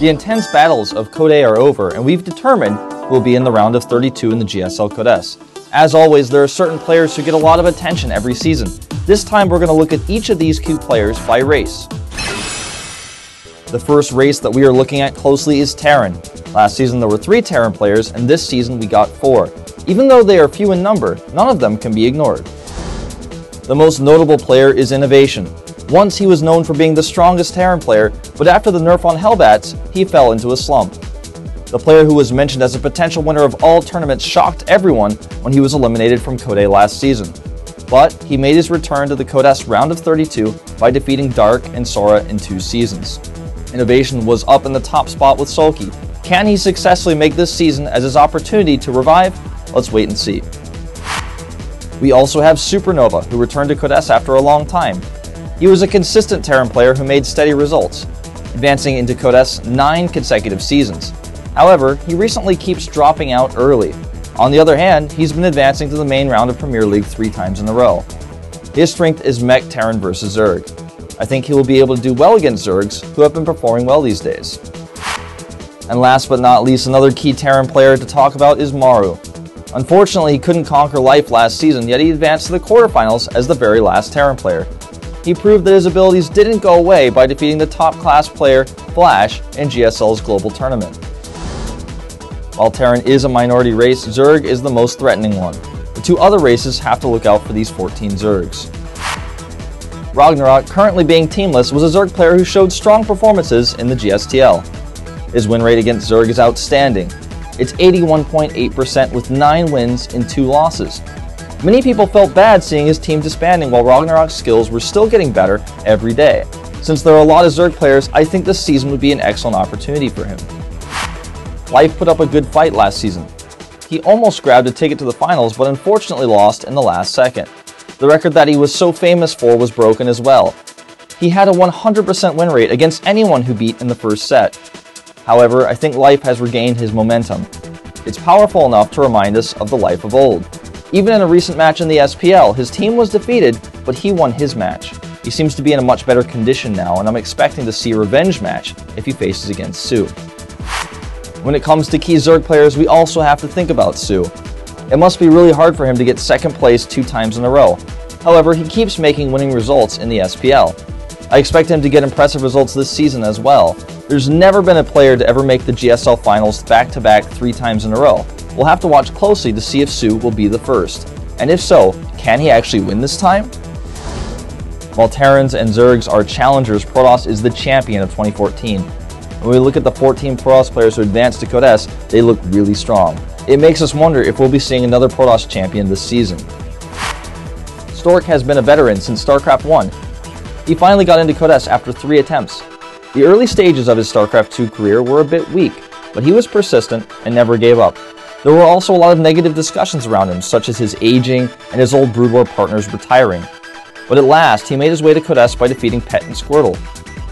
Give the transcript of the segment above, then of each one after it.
The intense battles of Code A are over, and we've determined who will be in the round of 32 in the GSL Code S. As always, there are certain players who get a lot of attention every season. This time we're going to look at each of these key players by race. The first race that we are looking at closely is Terran. Last season there were 3 Terran players, and this season we got 4. Even though they are few in number, none of them can be ignored. The most notable player is Innovation. Once he was known for being the strongest Terran player, but after the nerf on Hellbats, he fell into a slump. The player who was mentioned as a potential winner of all tournaments shocked everyone when he was eliminated from Code A last season. But he made his return to the Code S round of 32 by defeating Dark and Sora in 2 seasons. Innovation was up in the top spot with Sulky. Can he successfully make this season as his opportunity to revive? Let's wait and see. We also have Supernova, who returned to Code S after a long time. He was a consistent Terran player who made steady results, advancing into Code S 9 consecutive seasons. However, he recently keeps dropping out early. On the other hand, he's been advancing to the main round of Premier League 3 times in a row. His strength is Mech Terran versus Zerg. I think he will be able to do well against Zergs, who have been performing well these days. And last but not least, another key Terran player to talk about is Maru. Unfortunately, he couldn't conquer life last season, yet he advanced to the quarterfinals as the very last Terran player. He proved that his abilities didn't go away by defeating the top-class player, Flash, in GSL's global tournament. While Terran is a minority race, Zerg is the most threatening one. The 2 other races have to look out for these 14 Zergs. Ragnarok, currently being teamless, was a Zerg player who showed strong performances in the GSTL. His win rate against Zerg is outstanding. It's 81.8% with 9 wins and 2 losses. Many people felt bad seeing his team disbanding while Ragnarok's skills were still getting better every day. Since there are a lot of Zerg players, I think this season would be an excellent opportunity for him. Life put up a good fight last season. He almost grabbed a ticket to the finals, but unfortunately lost in the last second. The record that he was so famous for was broken as well. He had a 100% win rate against anyone who beat in the first set. However, I think Life has regained his momentum. It's powerful enough to remind us of the Life of old. Even in a recent match in the SPL, his team was defeated, but he won his match. He seems to be in a much better condition now, and I'm expecting to see a revenge match if he faces against Sue. When it comes to key Zerg players, we also have to think about Sue. It must be really hard for him to get 2nd place 2 times in a row. However, he keeps making winning results in the SPL. I expect him to get impressive results this season as well. There's never been a player to ever make the GSL finals back-to-back 3 times in a row. We'll have to watch closely to see if Sue will be the first. And if so, can he actually win this time? While Terrans and Zergs are challengers, Protoss is the champion of 2014. When we look at the 14 Protoss players who advanced to Code S, they look really strong. It makes us wonder if we'll be seeing another Protoss champion this season. Stork has been a veteran since StarCraft I. He finally got into Code S after 3 attempts. The early stages of his StarCraft II career were a bit weak, but he was persistent and never gave up. There were also a lot of negative discussions around him, such as his aging and his old Brood War partners retiring. But at last, he made his way to Code S by defeating Pet and Squirtle.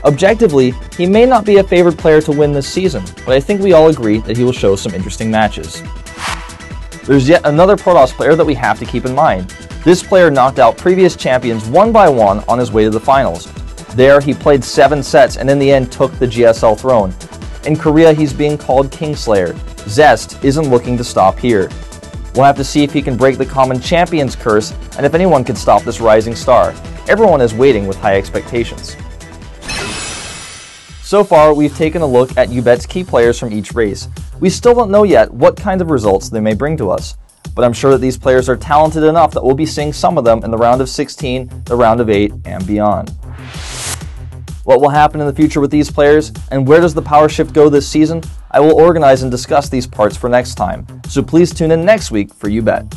Objectively, he may not be a favored player to win this season, but I think we all agree that he will show some interesting matches. There's yet another Protoss player that we have to keep in mind. This player knocked out previous champions 1 by 1 on his way to the finals. There, he played 7 sets and in the end took the GSL throne. In Korea, he's being called Kingslayer. Zest isn't looking to stop here. We'll have to see if he can break the common champion's curse and if anyone can stop this rising star. Everyone is waiting with high expectations. So far, we've taken a look at YouBet's key players from each race. We still don't know yet what kind of results they may bring to us, but I'm sure that these players are talented enough that we'll be seeing some of them in the round of 16, the round of 8, and beyond. What will happen in the future with these players, and where does the power shift go this season? I will organize and discuss these parts for next time, so please tune in next week for YouBet.